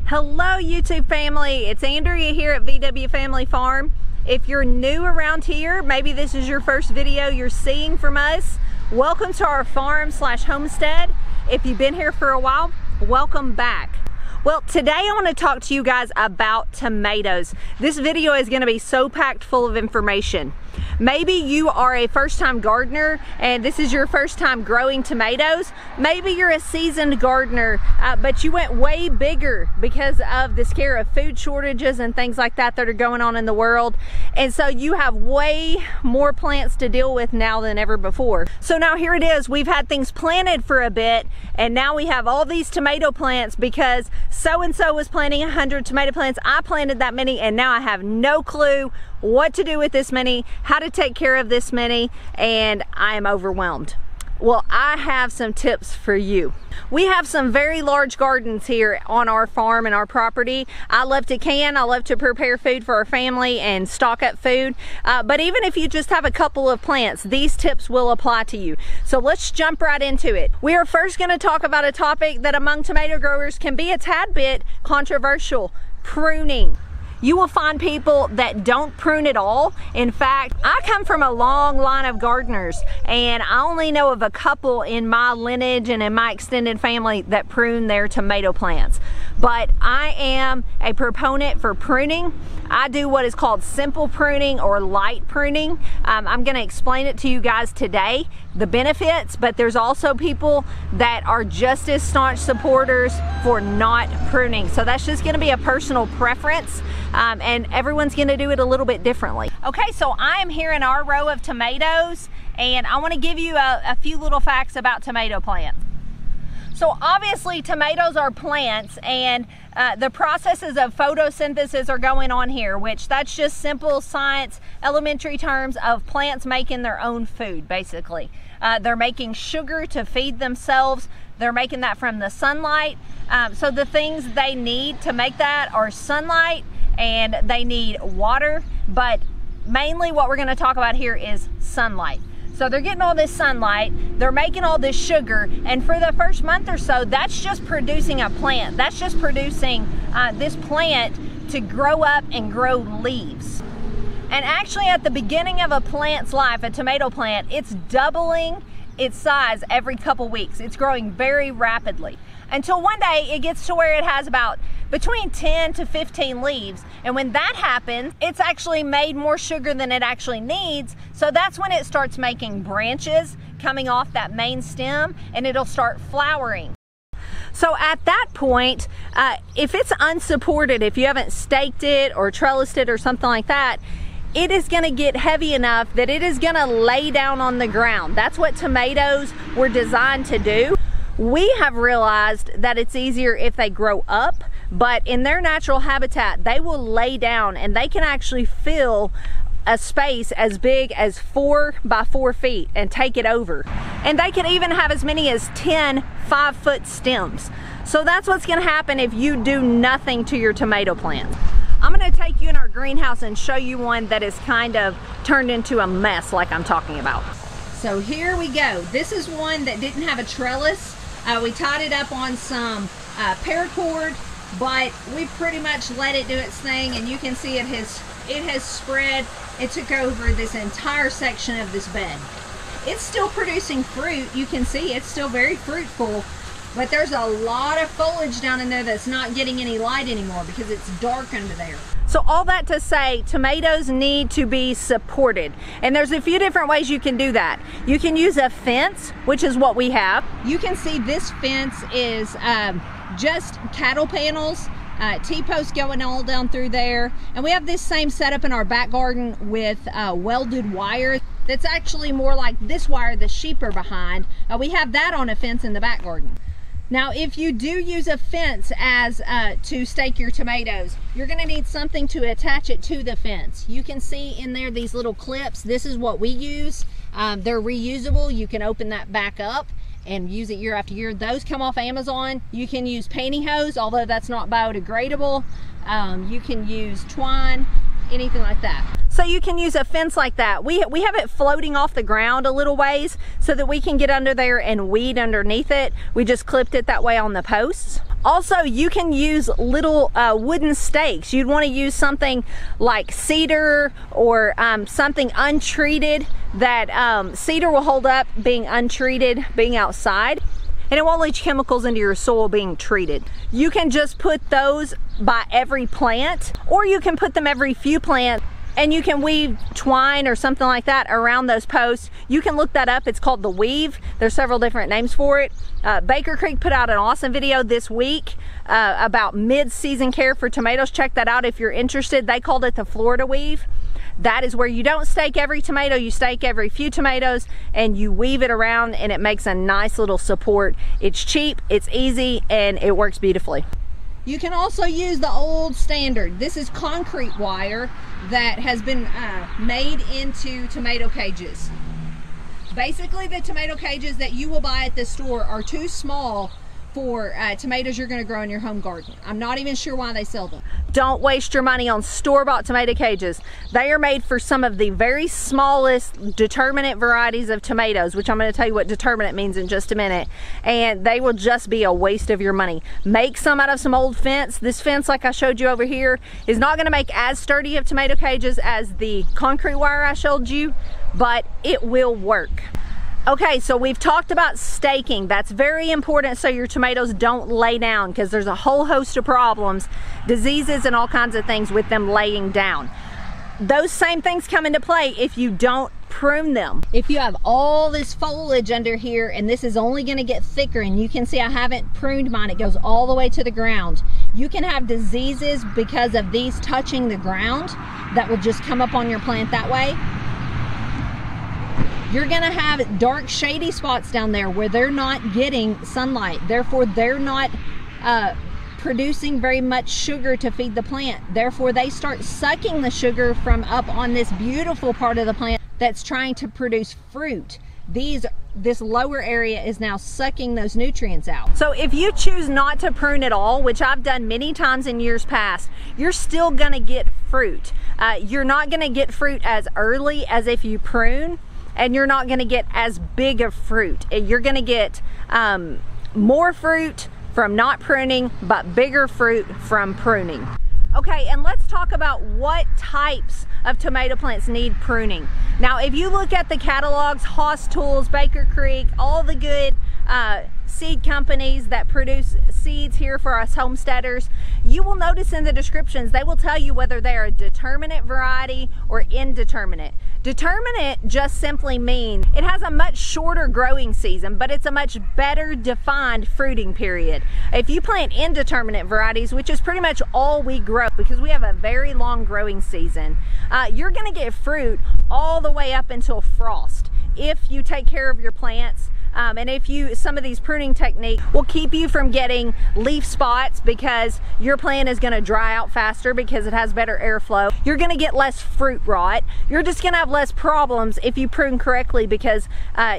Hello YouTube family, it's Andrea here at VW Family Farm. If you're new around here, maybe this is your first video you're seeing from us, welcome to our farm/homestead. If you've been here for a while, welcome back. Well, today I want to talk to you guys about tomatoes. This video is going to be so packed full of information. Maybe you are a first-time gardener and this is your first time growing tomatoes. Maybe you're a seasoned gardener, but you went way bigger because of the scare of food shortages and things like that that are going on in the world. And so you have way more plants to deal with now than ever before. So now here it is, we've had things planted for a bit and now we have all these tomato plants because so-and-so was planting 100 tomato plants. I planted that many and now I have no clue what to do with this many, how to take care of this many, and I am overwhelmed. Well, I have some tips for you. We have some very large gardens here on our farm and our property. I love to can, I love to prepare food for our family and stock up food. But even if you just have a couple of plants, these tips will apply to you. So let's jump right into it. We are first going to talk about a topic that among tomato growers can be a tad bit controversial: pruning. You will find people that don't prune at all. In fact, I come from a long line of gardeners and I only know of a couple in my lineage and in my extended family that prune their tomato plants. But I am a proponent for pruning. I do what is called simple pruning or light pruning. I'm going to explain it to you guys today, the benefits, but there's also people that are just as staunch supporters for not pruning. So that's just going to be a personal preference. And everyone's going to do it a little bit differently. Okay, so I am here in our row of tomatoes and I want to give you a few little facts about tomato plants. So obviously tomatoes are plants and the processes of photosynthesis are going on here, which that's just simple science, elementary terms of plants making their own food basically. They're making sugar to feed themselves. They're making that from the sunlight. So the things they need to make that are sunlight, and they need water, but mainly what we're going to talk about here is sunlight. So they're getting all this sunlight, they're making all this sugar, and for the first month or so, that's just producing a plant. That's just producing this plant to grow up and grow leaves. And actually at the beginning of a plant's life, a tomato plant, it's doubling its size every couple weeks. It's growing very rapidly until one day it gets to where it has about between 10 to 15 leaves. And when that happens, it's actually made more sugar than it actually needs. So that's when it starts making branches coming off that main stem and it'll start flowering. So at that point, if it's unsupported, if you haven't staked it or trellised it or something like that, it is going to get heavy enough that it is going to lay down on the ground. That's what tomatoes were designed to do. We have realized that it's easier if they grow up, but in their natural habitat, they will lay down and they can actually fill a space as big as 4 by 4 feet and take it over. And they can even have as many as 10 5-foot stems. So that's what's going to happen if you do nothing to your tomato plants. I'm going to take you in our greenhouse and show you one that is kind of turned into a mess like I'm talking about. So here we go. This is one that didn't have a trellis. We tied it up on some paracord, but we pretty much let it do its thing, and you can see it has spread. It took over this entire section of this bed. It's still producing fruit. You can see it's still very fruitful, but there's a lot of foliage down in there that's not getting any light anymore because it's dark under there. So all that to say, tomatoes need to be supported. And there's a few different ways you can do that. You can use a fence, which is what we have. You can see this fence is just cattle panels, T-posts going all down through there. And we have this same setup in our back garden with welded wire. That's actually more like this wire the sheep are behind. We have that on a fence in the back garden. Now, if you do use a fence as to stake your tomatoes, you're going to need something to attach it to the fence. You can see in there these little clips. This is what we use. They're reusable. You can open that back up and use it year after year. Those come off Amazon. You can use pantyhose, although that's not biodegradable. You can use twine, anything like that. So you can use a fence like that. We have it floating off the ground a little ways so that we can get under there and weed underneath it. We just clipped it that way on the posts. Also, you can use little wooden stakes. You'd want to use something like cedar or something untreated that cedar will hold up being untreated, being outside, and it won't leach chemicals into your soil being treated. You can just put those by every plant, or you can put them every few plants, and you can weave twine or something like that around those posts. You can look that up. It's called the weave. There's several different names for it. Baker Creek put out an awesome video this week about mid-season care for tomatoes. Check that out if you're interested. They called it the Florida weave. That is where you don't stake every tomato, you stake every few tomatoes and you weave it around, and it makes a nice little support. It's cheap, it's easy, and it works beautifully. You can also use the old standard. This is concrete wire that has been made into tomato cages. Basically, the tomato cages that you will buy at the store are too small for tomatoes you're going to grow in your home garden. I'm not even sure why they sell them. Don't waste your money on store-bought tomato cages. They are made for some of the very smallest Determinate varieties of tomatoes, which I'm going to tell you what Determinate means in just a minute, and they will just be a waste of your money. Make some out of some old fence. This fence, like I showed you over here, is not going to make as sturdy of tomato cages as the concrete wire I showed you, but it will work. Okay, so we've talked about staking. That's very important so your tomatoes don't lay down, because there's a whole host of problems, diseases and all kinds of things with them laying down. Those same things come into play if you don't prune them. If you have all this foliage under here and this is only going to get thicker, and you can see I haven't pruned mine, it goes all the way to the ground. You can have diseases because of these touching the ground that will just come up on your plant that way. You're gonna have dark shady spots down there where they're not getting sunlight. Therefore, they're not producing very much sugar to feed the plant. Therefore, they start sucking the sugar from up on this beautiful part of the plant that's trying to produce fruit. This lower area is now sucking those nutrients out. So if you choose not to prune at all, which I've done many times in years past, you're still gonna get fruit. You're not gonna get fruit as early as if you prune, and you're not going to get as big of fruit. You're going to get more fruit from not pruning, but bigger fruit from pruning. Okay, and let's talk about what types of tomato plants need pruning. Now, if you look at the catalogs, Haas Tools, Baker Creek, all the good seed companies that produce seeds here for us homesteaders, you will notice in the descriptions, they will tell you whether they're a determinate variety or indeterminate. Determinate just simply means it has a much shorter growing season, but it's a much better defined fruiting period. If you plant indeterminate varieties, which is pretty much all we grow because we have a very long growing season, you're gonna get fruit all the way up until frost if you take care of your plants. And if some of these pruning techniques will keep you from getting leaf spots because your plant is gonna dry out faster because it has better airflow. You're gonna get less fruit rot. You're just gonna have less problems if you prune correctly because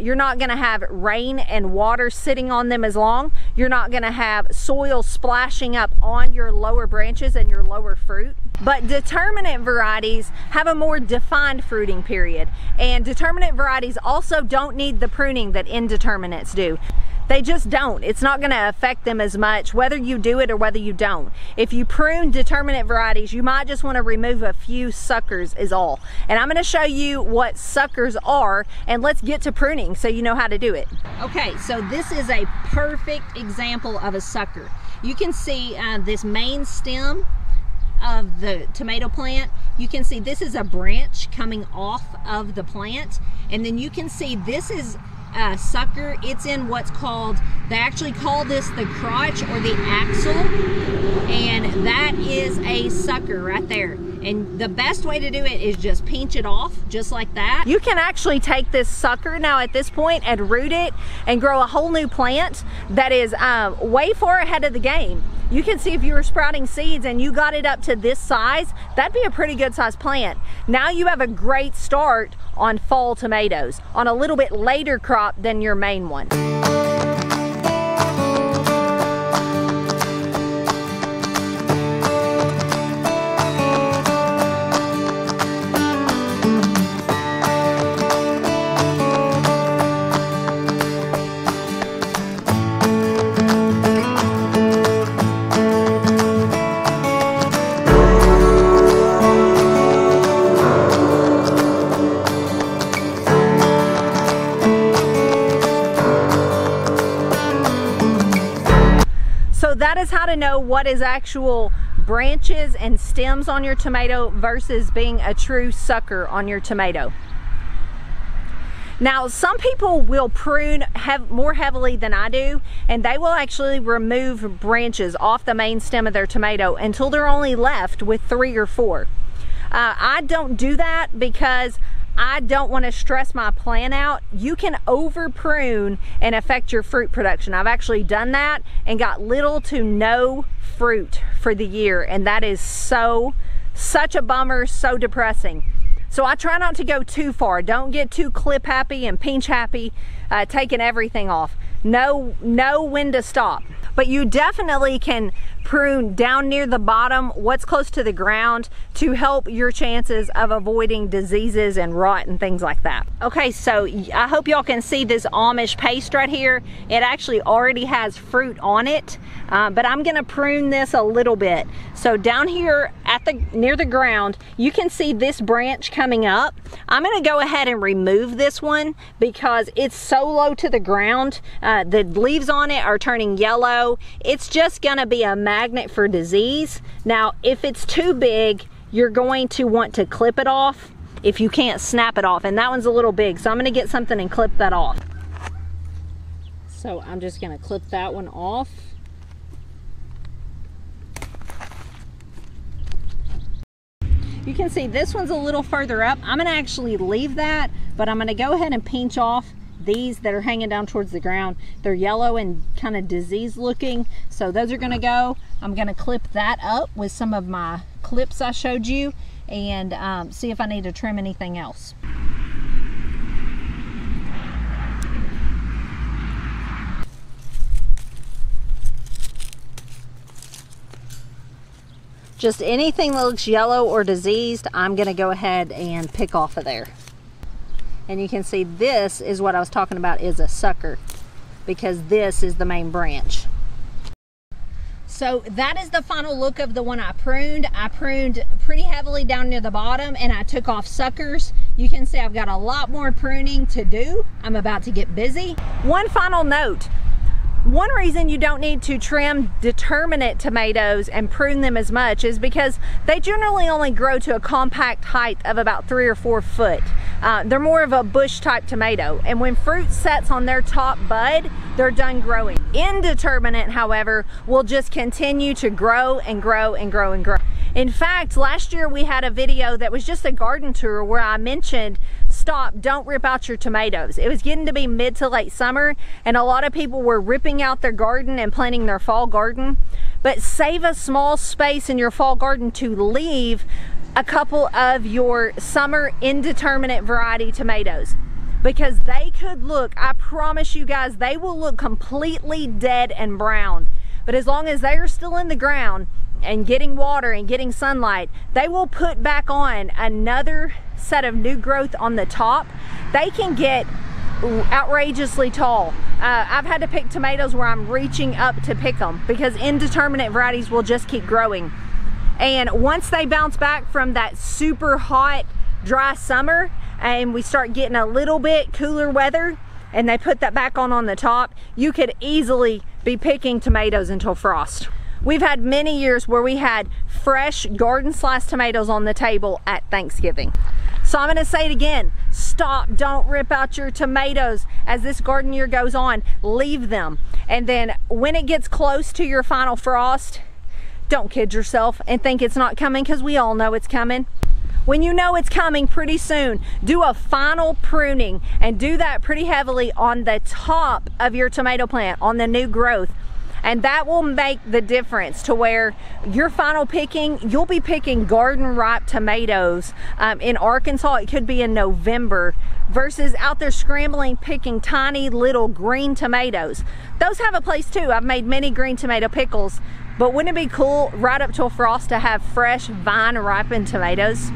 you're not gonna have rain and water sitting on them as long. You're not gonna have soil splashing up on your lower branches and your lower fruit. But determinate varieties have a more defined fruiting period, and determinate varieties also don't need the pruning that indeterminates do. They just don't. It's not going to affect them as much whether you do it or whether you don't. If you prune determinate varieties, you might just want to remove a few suckers is all. And I'm going to show you what suckers are, and let's get to pruning so you know how to do it. Okay, so this is a perfect example of a sucker. You can see this main stem of the tomato plant. You can see this is a branch coming off of the plant, and then you can see this is a sucker. It's in what's called, they actually call this the crotch or the axle, and that is a sucker right there. And the best way to do it is just pinch it off just like that. You can actually take this sucker now at this point and root it and grow a whole new plant that is way far ahead of the game. You can see if you were sprouting seeds and you got it up to this size, that'd be a pretty good sized plant. Now you have a great start on fall tomatoes, on a little bit later crop than your main one. to know what is actual branches and stems on your tomato versus being a true sucker on your tomato. Now, some people will prune more heavily than I do, and they will actually remove branches off the main stem of their tomato until they're only left with 3 or 4. I don't do that because I don't want to stress my plant out. You can over prune and affect your fruit production. I've actually done that and got little to no fruit for the year, and that is such a bummer, so depressing. So I try not to go too far. Don't get too clip happy and pinch happy, taking everything off. Know when to stop. But you definitely can prune down near the bottom, what's close to the ground, to help your chances of avoiding diseases and rot and things like that. Okay, so I hope y'all can see this Amish paste right here. It actually already has fruit on it, but I'm gonna prune this a little bit. So down here near the ground, you can see this branch coming up. I'm gonna go ahead and remove this one because it's so low to the ground. The leaves on it are turning yellow. It's just gonna be a magnet for disease. Now, if it's too big, you're going to want to clip it off if you can't snap it off. And that one's a little big, so I'm gonna get something and clip that off. So I'm just gonna clip that one off. You can see this one's a little further up. I'm gonna actually leave that, but I'm gonna go ahead and pinch off these that are hanging down towards the ground. They're yellow and kind of disease looking, so those are gonna go. I'm gonna clip that up with some of my clips I showed you and see if I need to trim anything else. Just anything that looks yellow or diseased, I'm gonna go ahead and pick off of there. And you can see this is what I was talking about, is a sucker, because this is the main branch. So that is the final look of the one I pruned. I pruned pretty heavily down near the bottom and I took off suckers. You can see I've got a lot more pruning to do. I'm about to get busy. One final note. One reason you don't need to trim Determinate tomatoes and prune them as much is because they generally only grow to a compact height of about 3 or 4 foot. They're more of a bush type tomato, and when fruit sets on their top bud, they're done growing. Indeterminate, however, will just continue to grow and grow and grow and grow. In fact, last year we had a video that was just a garden tour where I mentioned, stop, don't rip out your tomatoes. It was getting to be mid to late summer and a lot of people were ripping out their garden and planting their fall garden. But save a small space in your fall garden to leave a couple of your summer Indeterminate variety tomatoes, because they could look, I promise you guys, they will look completely dead and brown. But as long as they are still in the ground and getting water and getting sunlight, they will put back on another set of new growth on the top. They can get outrageously tall. I've had to pick tomatoes where I'm reaching up to pick them because Indeterminate varieties will just keep growing. And once they bounce back from that super hot, dry summer and we start getting a little bit cooler weather and they put that back on the top, you could easily be picking tomatoes until frost. We've had many years where we had fresh garden sliced tomatoes on the table at Thanksgiving. So I'm gonna say it again, stop, don't rip out your tomatoes as this garden year goes on, leave them. And then when it gets close to your final frost, don't kid yourself and think it's not coming, because we all know it's coming. When you know it's coming pretty soon, do a final pruning and do that pretty heavily on the top of your tomato plant, on the new growth. And that will make the difference to where your final picking, you'll be picking garden ripe tomatoes. In Arkansas, it could be in November, versus out there scrambling picking tiny little green tomatoes. Those have a place too. I've made many green tomato pickles, but wouldn't it be cool right up till frost to have fresh vine ripened tomatoes?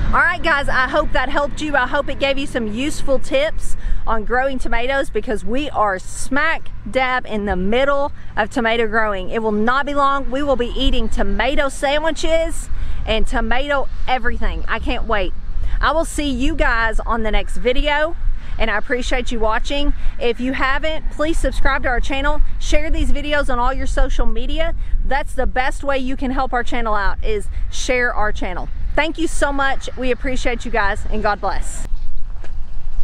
All right guys, I hope that helped you. I hope it gave you some useful tips on growing tomatoes, because we are smack dab in the middle of tomato growing. It will not be long. We will be eating tomato sandwiches and tomato everything. I can't wait. I will see you guys on the next video. and I appreciate you watching. If you haven't, please subscribe to our channel. Share these videos on all your social media. That's the best way you can help our channel out, is share our channel. Thank you so much. We appreciate you guys, and God bless.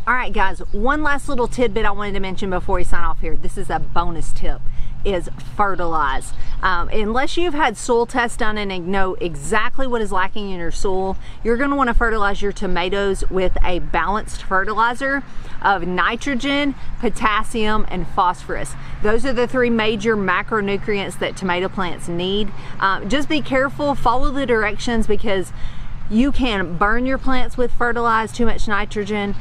All right, guys, one last little tidbit I wanted to mention before we sign off here. This is a bonus tip, is fertilize. Unless you've had soil tests done and know exactly what is lacking in your soil, you're going to want to fertilize your tomatoes with a balanced fertilizer of nitrogen, potassium, and phosphorus. Those are the three major macronutrients that tomato plants need. Just be careful, follow the directions, because you can burn your plants with fertilize, too much nitrogen.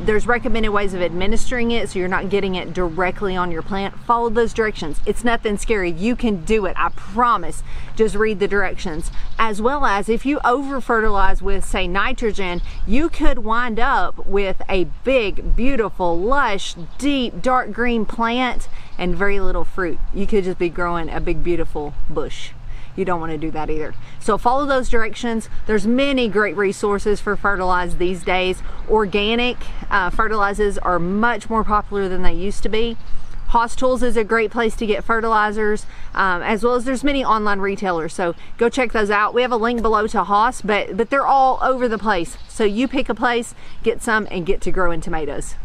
There's recommended ways of administering it so you're not getting it directly on your plant. Follow those directions. It's nothing scary. You can do it, I promise. Just read the directions. As well as if you over fertilize with, say, nitrogen, you could wind up with a big, beautiful, lush, deep, dark green plant and very little fruit. You could just be growing a big, beautiful bush. You don't want to do that either. So follow those directions. There's many great resources for fertilize these days. Organic fertilizers are much more popular than they used to be. Haas Tools is a great place to get fertilizers, as well as there's many online retailers. So go check those out. We have a link below to Haas, but they're all over the place. So you pick a place, get some, and get to growing tomatoes.